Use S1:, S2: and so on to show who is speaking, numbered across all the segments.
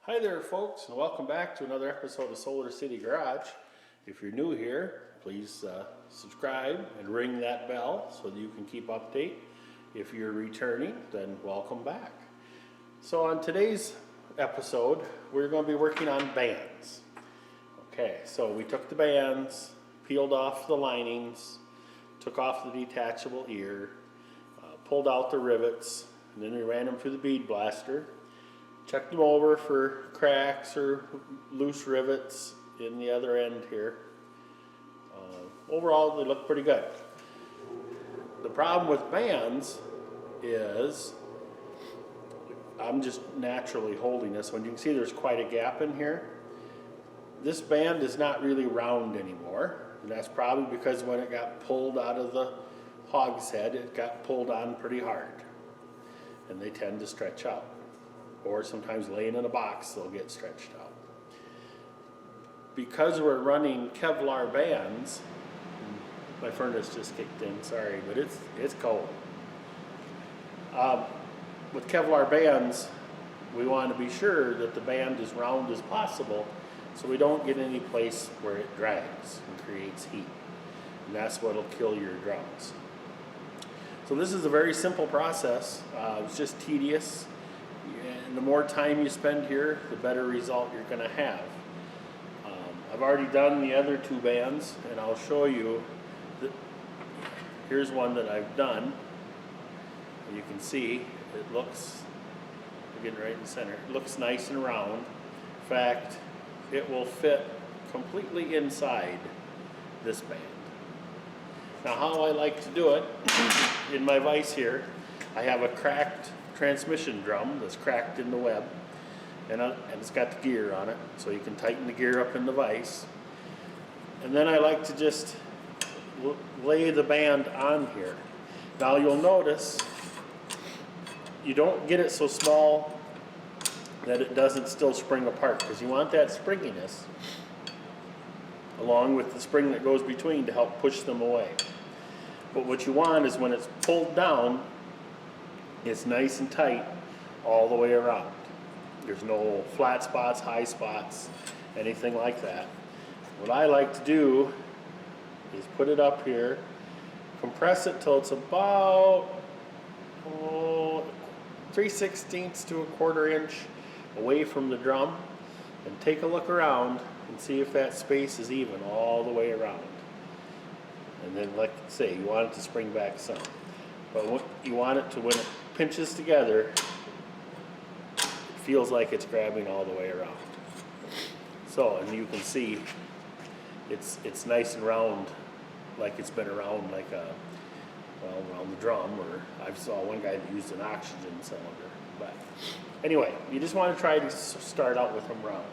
S1: Hi there folks, and welcome back to another episode of Solar City Garage. If you're new here, please subscribe and ring that bell so that you can keep update. If you're returning, then welcome back. So on today's episode, we're going to be working on bands. Okay, so we took the bands, peeled off the linings, took off the detachable ear, pulled out the rivets, and then we ran them through the bead blaster. Checked them over for cracks or loose rivets in the other end here. Overall, they look pretty good. The problem with bands is I'm just naturally holding this one. You can see there's quite a gap in here. This band is not really round anymore, and that's probably because when it got pulled out of the hogshead, it got pulled on pretty hard, and they tend to stretch out. Or sometimes laying in a box, they'll get stretched out. Because we're running Kevlar bands, my furnace just kicked in, sorry, but it's cold. With Kevlar bands, we want to be sure that the band is round as possible so we don't get any place where it drags and creates heat. And that's what'll kill your drums. So this is a very simple process. It's just tedious. And the more time you spend here, the better result you're going to have. I've already done the other two bands, and I'll show you. Here's one that I've done. You can see it looks, again right in the center, it looks nice and round. In fact, it will fit completely inside this band. Now how I like to do it, in my vise here, I have a cracked transmission drum that's cracked in the web, and it's got the gear on it, so you can tighten the gear up in the vise. And then I like to just lay the band on here. Now you'll notice you don't get it so small that it doesn't still spring apart, because you want that springiness along with the spring that goes between to help push them away. But what you want is when it's pulled down, it's nice and tight all the way around. There's no flat spots, high spots, anything like that. What I like to do is put it up here, compress it till it's about 3/16 to 1/4 inch away from the drum, and take a look around and see if that space is even all the way around. And then, like I say, you want it to spring back some. But what you want it to, when it pinches together, it feels like it's grabbing all the way around. So, and you can see it's nice and round, like it's been around like around the drum, or I saw one guy that used an oxygen cylinder. But anyway, you just want to try to start out with them round.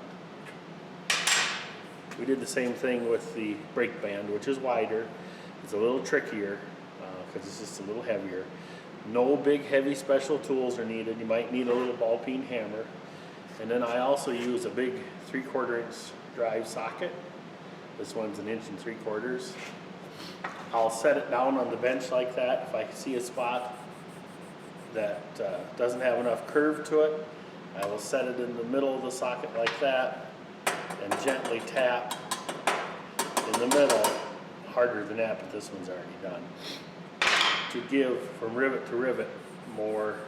S1: We did the same thing with the brake band, which is wider. It's a little trickier because it's just a little heavier. No big heavy special tools are needed. You might need a little ball peen hammer. And then I also use a big 3/4 inch drive socket. This one's 1 3/4 inches. I'll set it down on the bench like that. If I see a spot that doesn't have enough curve to it, I will set it in the middle of the socket like that and gently tap in the middle, harder than that, but this one's already done, to give from rivet to rivet more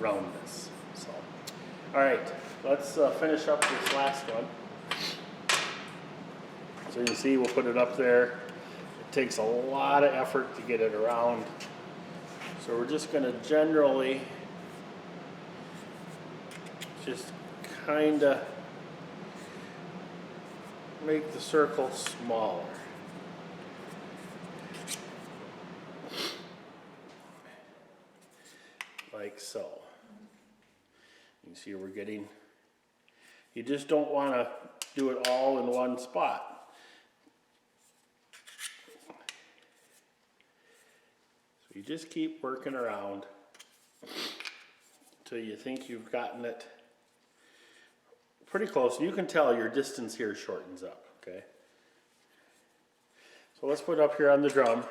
S1: roundness. So, all right, let's finish up this last one. So you can see we'll put it up there. It takes a lot of effort to get it around. So we're just going to generally just kind of make the circle smaller. Like so. You can see we're getting, you just don't want to do it all in one spot. So you just keep working around until you think you've gotten it pretty close. You can tell your distance here shortens up, okay? So let's put it up here on the drum.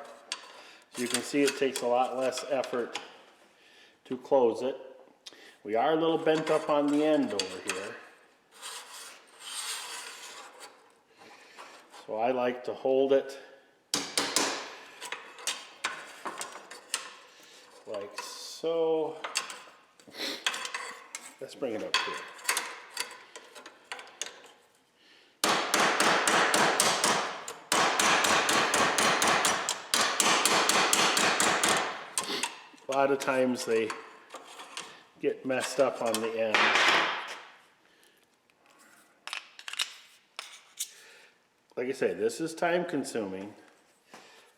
S1: So you can see it takes a lot less effort to close it. We are a little bent up on the end over here. So I like to hold it like so. Let's bring it up here. A lot of times they get messed up on the end. Like I say, this is time consuming,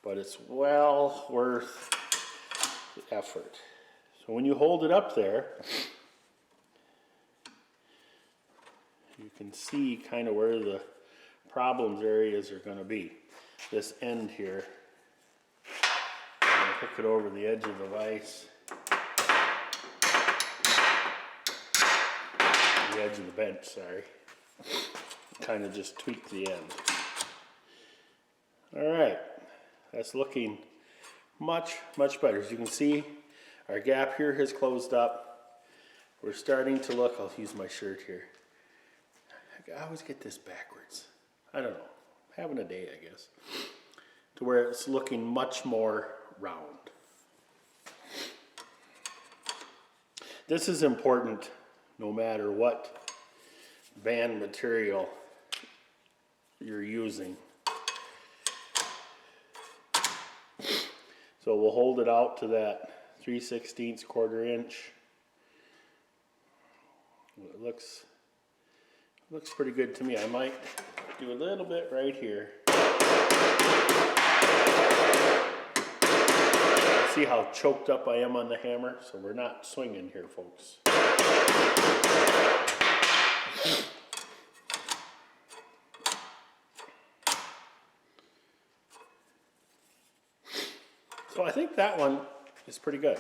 S1: but it's well worth the effort. So when you hold it up there, you can see kind of where the problems areas are going to be. This end here, I'm going to hook it over the edge of the vise, the edge of the bench, sorry. Kind of just tweak the end. All right, that's looking much better. As you can see, our gap here has closed up. We're starting to look, I'll use my shirt here. I always get this backwards. I don't know, having a day, I guess. To where it's looking much more round. This is important no matter what band material you're using. So we'll hold it out to that 3/16 1/4 inch. It looks pretty good to me. I might do a little bit right here. See how choked up I am on the hammer? So we're not swinging here, folks. So I think that one is pretty good.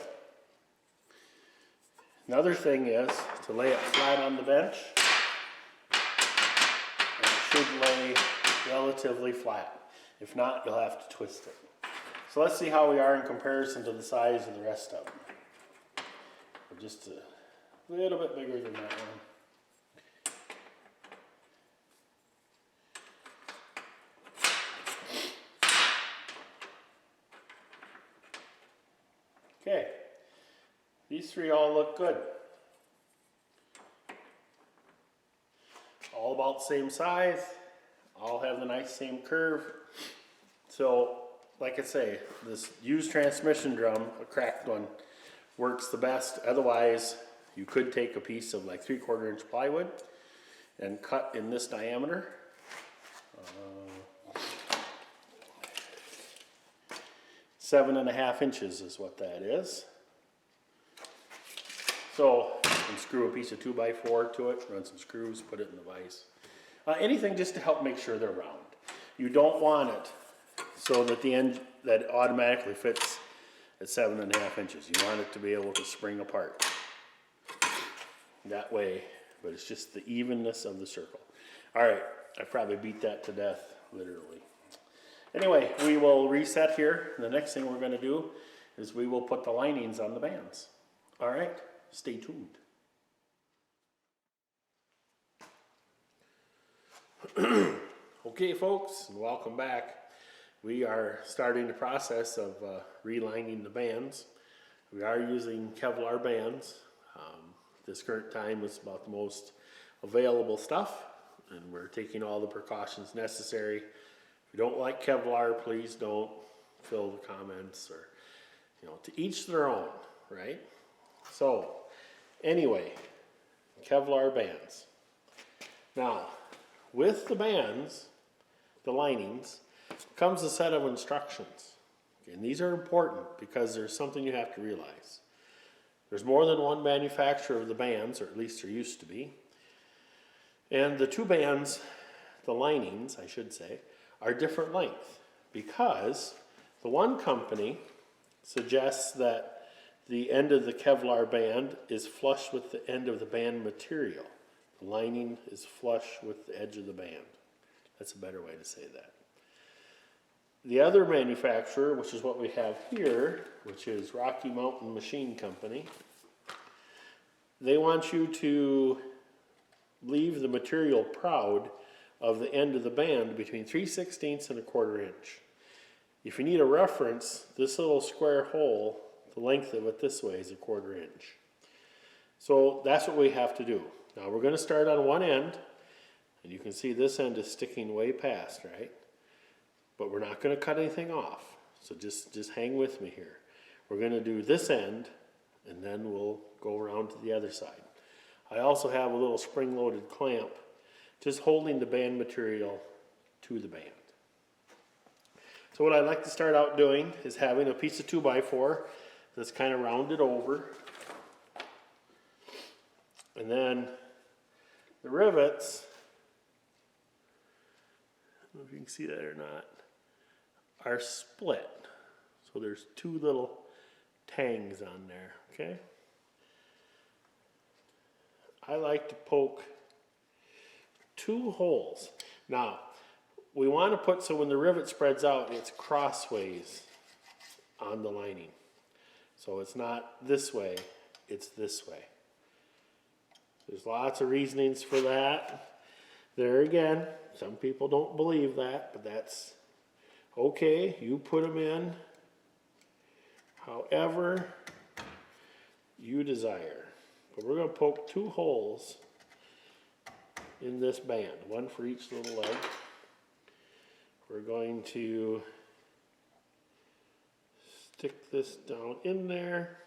S1: Another thing is to lay it flat on the bench. And it should lay relatively flat. If not, you'll have to twist it. So let's see how we are in comparison to the size of the rest of them. We're just a little bit bigger than that one. Okay, these three all look good. All about the same size, all have the nice same curve. So, like I say, this used transmission drum, a cracked one, works the best. Otherwise, you could take a piece of like 3/4 inch plywood and cut in this diameter. 7.5 inches is what that is. So, you can screw a piece of 2x4 to it, run some screws, put it in the vise. Anything just to help make sure they're round. You don't want it so that the end that automatically fits at 7.5 inches. You want it to be able to spring apart that way, but it's just the evenness of the circle. All right, I probably beat that to death, literally. Anyway, we will reset here. The next thing we're going to do is we will put the linings on the bands. All right, stay tuned. Okay, folks, and welcome back. We are starting the process of relining the bands. We are using Kevlar bands. This current time is about the most available stuff, and we're taking all the precautions necessary. If you don't like Kevlar, please don't fill the comments, or, to each their own, right? So, anyway, Kevlar bands. Now, with the bands, the linings, comes a set of instructions. Okay, and these are important because there's something you have to realize. There's more than one manufacturer of the bands, or at least there used to be. And the two bands, the linings, I should say, are different length because the one company suggests that the end of the Kevlar band is flush with the end of the band material. The lining is flush with the edge of the band. That's a better way to say that. The other manufacturer, which is what we have here, which is Rocky Mountain Machine Company, they want you to leave the material proud of the end of the band between 3/16 and 1/4 inch. If you need a reference, this little square hole, the length of it this way is 1/4 inch. So that's what we have to do. Now we're going to start on one end, and you can see this end is sticking way past, right? But we're not going to cut anything off. So just hang with me here. We're going to do this end, and then we'll go around to the other side. I also have a little spring-loaded clamp just holding the band material to the band. So what I'd like to start out doing is having a piece of 2x4 that's kind of rounded over. And then the rivets, I don't know if you can see that or not, are split. So there's two little tangs on there, okay? I like to poke 2 holes. Now, we want to put so when the rivet spreads out, it's crossways on the lining. So it's not this way, it's this way. There's lots of reasonings for that. There again, some people don't believe that, but that's okay. You put them in however you desire. But we're going to poke 2 holes in this band, one for each little leg. We're going to stick this down in there.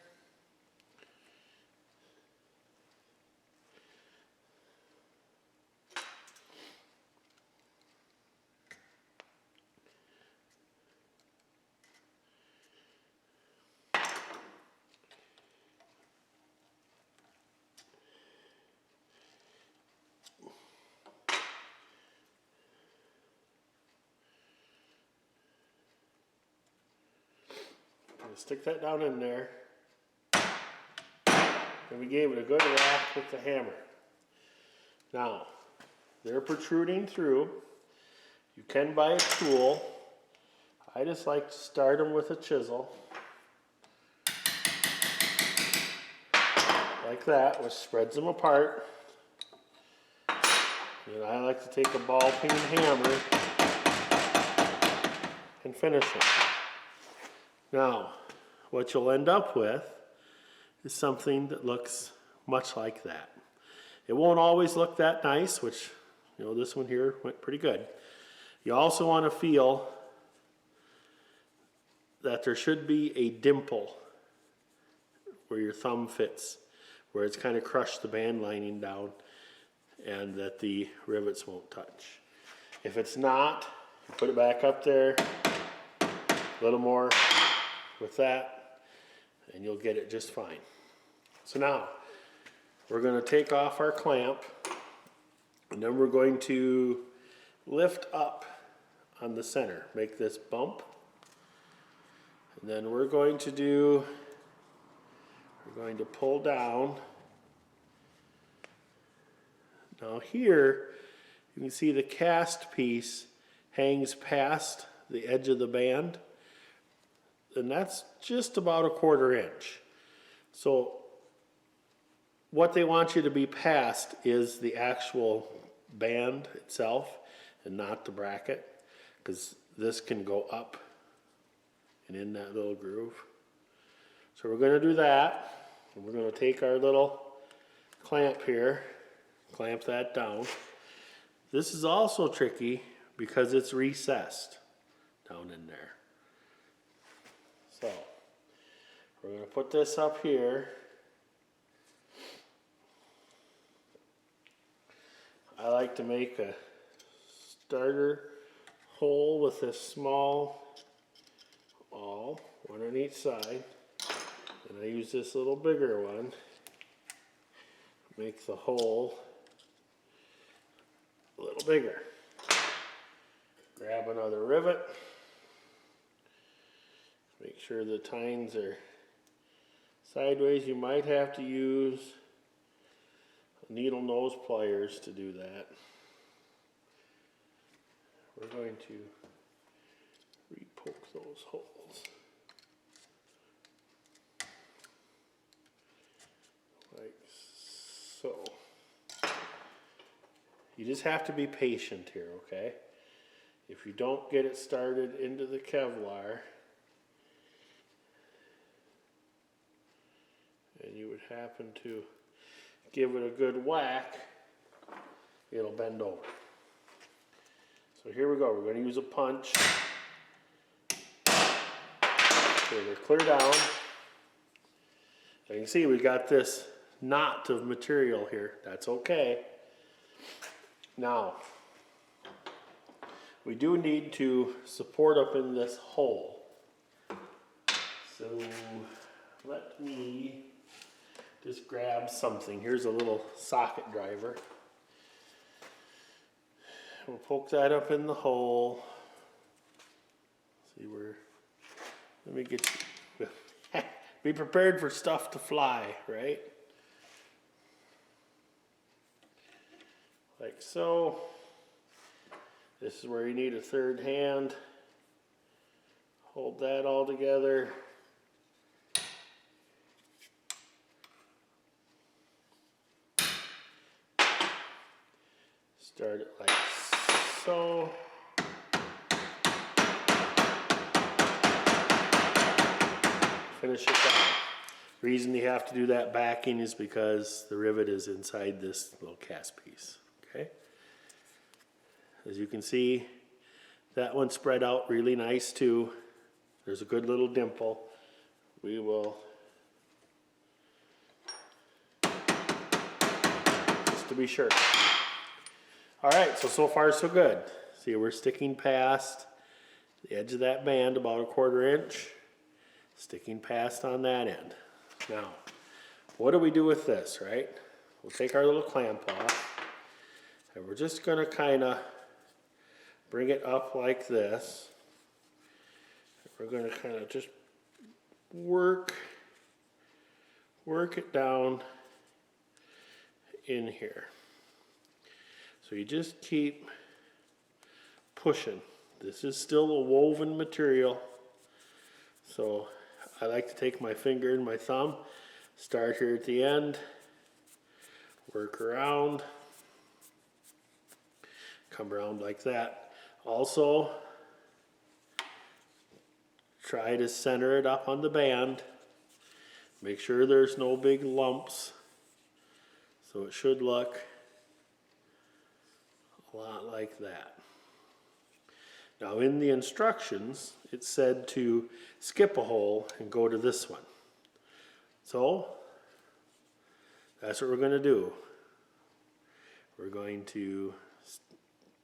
S1: Stick that down in there, and we gave it a good whack with the hammer. Now, they're protruding through. You can buy a tool. I just like to start them with a chisel, like that, which spreads them apart. And I like to take a ball peen hammer and finish it. Now, what you'll end up with is something that looks much like that. It won't always look that nice, which, you know, this one here went pretty good. You also want to feel that there should be a dimple where your thumb fits, where it's kind of crushed the band lining down and that the rivets won't touch. If it's not, you put it back up there, a little more with that, and you'll get it just fine. So now, we're going to take off our clamp, and then we're going to lift up on the center, make this bump, and then we're going to pull down. Now here, you can see the cast piece hangs past the edge of the band, and that's just about 1/4 inch. So what they want you to be past is the actual band itself and not the bracket, because this can go up and in that little groove. So we're going to do that, and we're going to take our little clamp here, clamp that down. This is also tricky because it's recessed down in there. So we're going to put this up here. I like to make a starter hole with this small awl, one on each side, and I use this little bigger one to make the hole a little bigger. Grab another rivet. Make sure the tines are sideways. You might have to use needle nose pliers to do that. We're going to re-poke those holes. Like so. You just have to be patient here, okay? If you don't get it started into the Kevlar, and you would happen to give it a good whack, it'll bend over. So here we go, we're going to use a punch. Okay, we're clear down. You can see we got this knot of material here. That's okay. Now, we do need to support up in this hole. So let me just grab something. Here's a little socket driver. We'll poke that up in the hole. See where, let me get you. Be prepared for stuff to fly, right? Like so. This is where you need a third hand. Hold that all together. Start it like so. Finish it down. Reason you have to do that backing is because the rivet is inside this little cast piece. Okay. As you can see, that one spread out really nice too. There's a good little dimple. We will, just to be sure. All right, so far so good. See, we're sticking past the edge of that band about 1/4 inch. Sticking past on that end. Now, what do we do with this, right? We'll take our little clamp off, and we're just gonna kinda bring it up like this. We're gonna kinda just work it down in here. So you just keep pushing. This is still a woven material, so I like to take my finger and my thumb, start here at the end, work around, come around like that. Also, try to center it up on the band. Make sure there's no big lumps. So it should look a lot like that. Now in the instructions, it said to skip a hole and go to this one. So that's what we're going to do. We're going to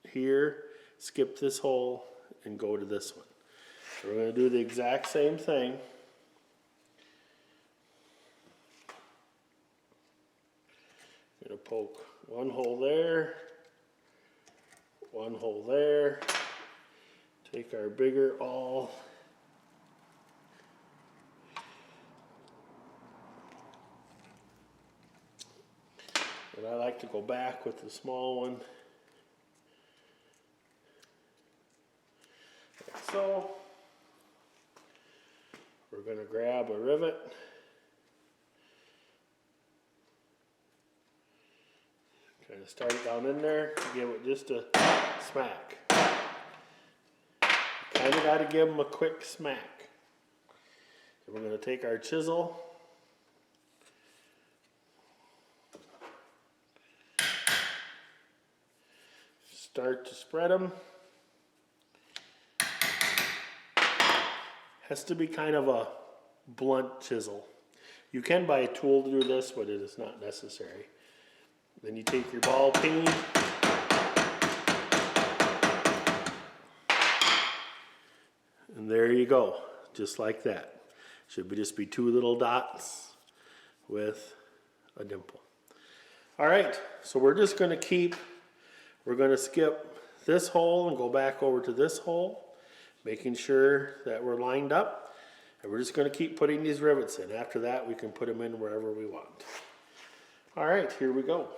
S1: here skip this hole and go to this one. So we're going to do the exact same thing. I'm going to poke one hole there, one hole there. Take our bigger awl, and I like to go back with the small one, like so. We're going to grab a rivet, kind of start it down in there, give it just a smack. Kind of got to give them a quick smack. So we're going to take our chisel, start to spread them. Has to be kind of a blunt chisel. You can buy a tool to do this, but it is not necessary. Then you take your ball peen, and there you go, just like that. Should be just be 2 little dots with a dimple. All right, so we're just going to skip this hole and go back over to this hole, making sure that we're lined up, and we're just going to keep putting these rivets in. After that, we can put them in wherever we want. All right, here we go.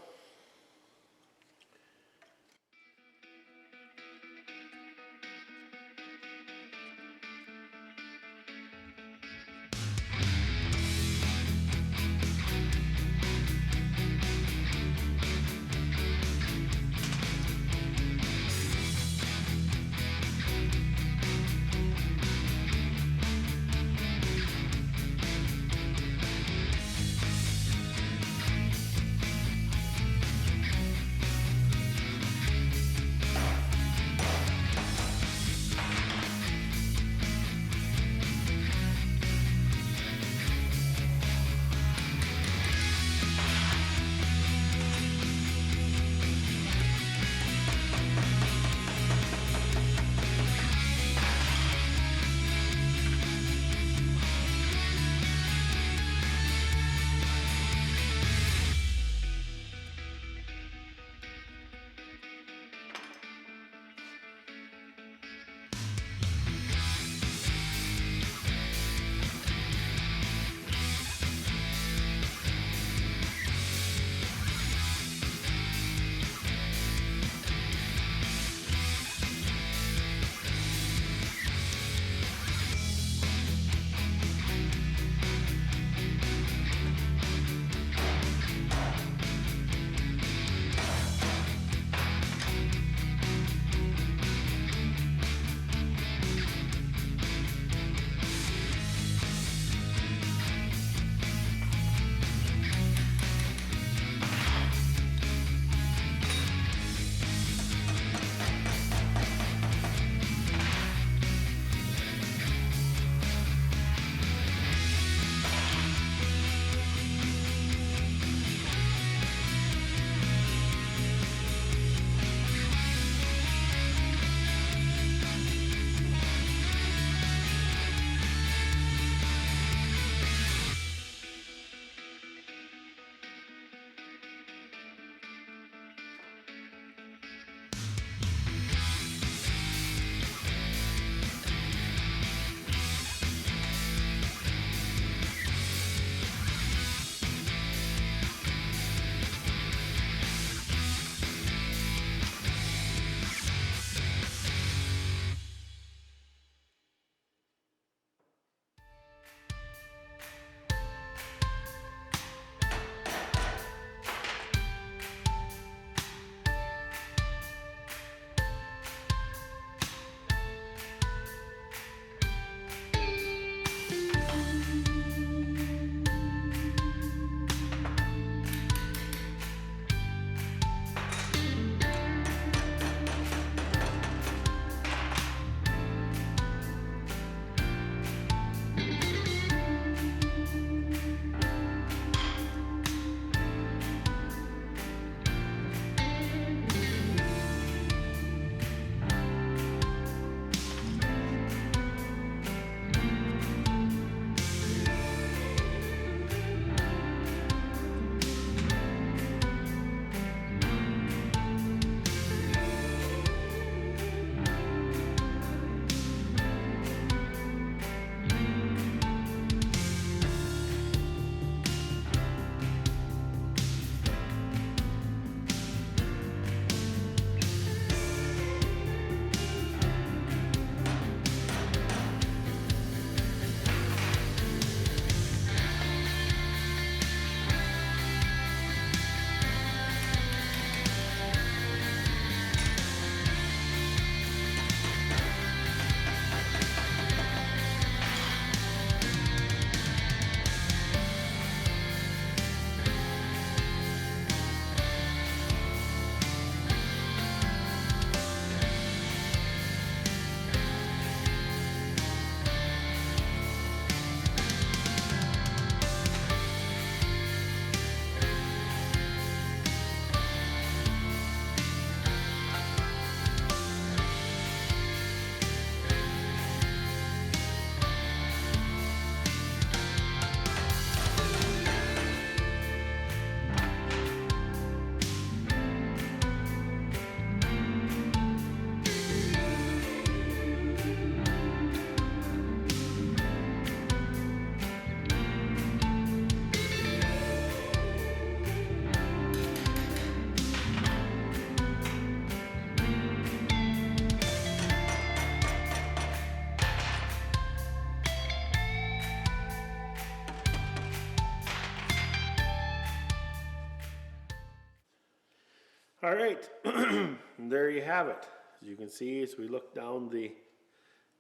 S1: All right, and there you have it. As you can see, as we look down the,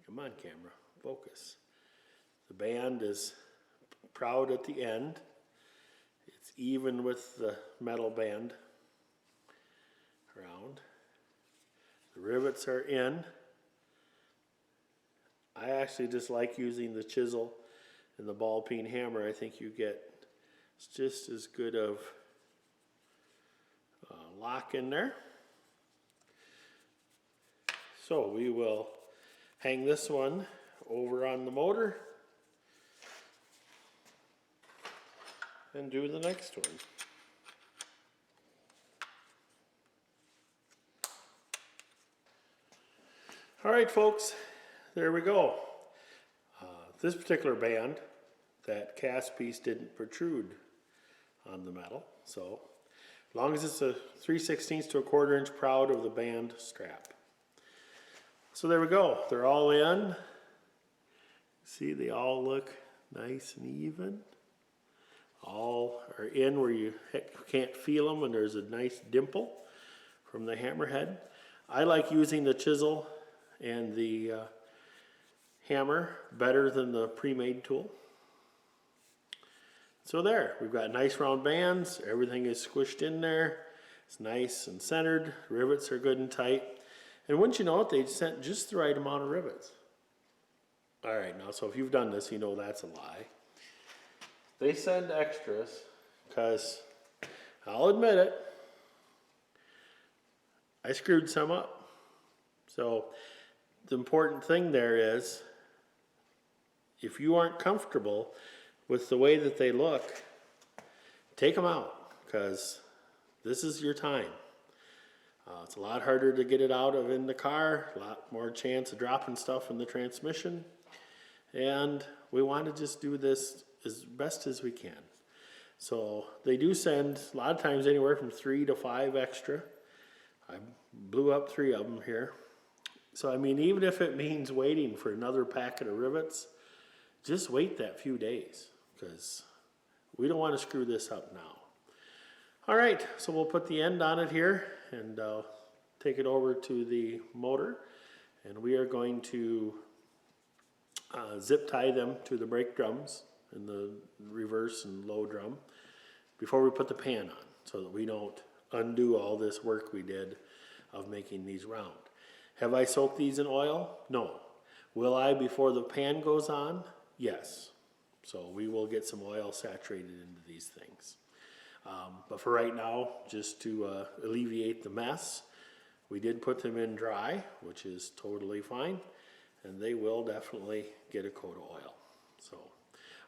S1: come on camera, focus. The band is proud at the end. It's even with the metal band around. The rivets are in. I actually just like using the chisel and the ball peen hammer. I think you get just as good of lock in there. So we will hang this one over on the motor and do the next one. All right, folks, there we go. This particular band, that cast piece didn't protrude on the metal, so as long as it's a 3/16 to a 1/4 inch proud of the band strap. So there we go, they're all in. See, they all look nice and even. All are in where you can't feel them, and there's a nice dimple from the hammerhead. I like using the chisel and the hammer better than the pre-made tool. So there, we've got nice round bands, everything is squished in there, it's nice and centered, rivets are good and tight, and wouldn't you know it, they sent just the right amount of rivets. All right, now, so if you've done this, you know that's a lie. They send extras, because I'll admit it, I screwed some up. So the important thing there is, if you aren't comfortable with the way that they look, take them out, because this is your time. It's a lot harder to get it out of in the car, a lot more chance of dropping stuff in the transmission, and we want to just do this as best as we can. So they do send, a lot of times, anywhere from 3 to 5 extra. I blew up 3 of them here. So I mean, even if it means waiting for another packet of rivets, just wait that few days, because we don't want to screw this up now. All right, so we'll put the end on it here and take it over to the motor, and we are going to zip tie them to the brake drums in the reverse and low drum before we put the pan on, so that we don't undo all this work we did of making these round. Have I soaked these in oil? No. Will I before the pan goes on? Yes. So we will get some oil saturated into these things. But for right now, just to alleviate the mess, we did put them in dry, which is totally fine, and they will definitely get a coat of oil. So,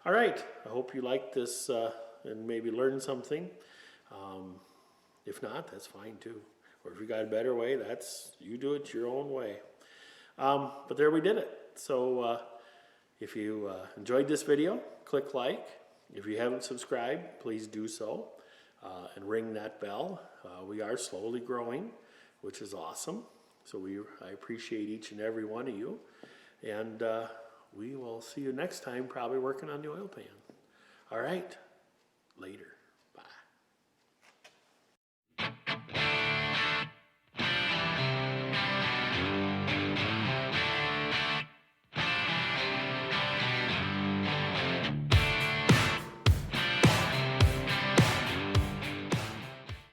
S1: all right, I hope you liked this and maybe learned something. If not, that's fine too. Or if you got a better way, you do it your own way. But there we did it. So if you enjoyed this video, click like. If you haven't subscribed, please do so. And ring that bell. We are slowly growing, which is awesome. So I appreciate each and every one of you. And we will see you next time, probably working on the oil pan. All right, later.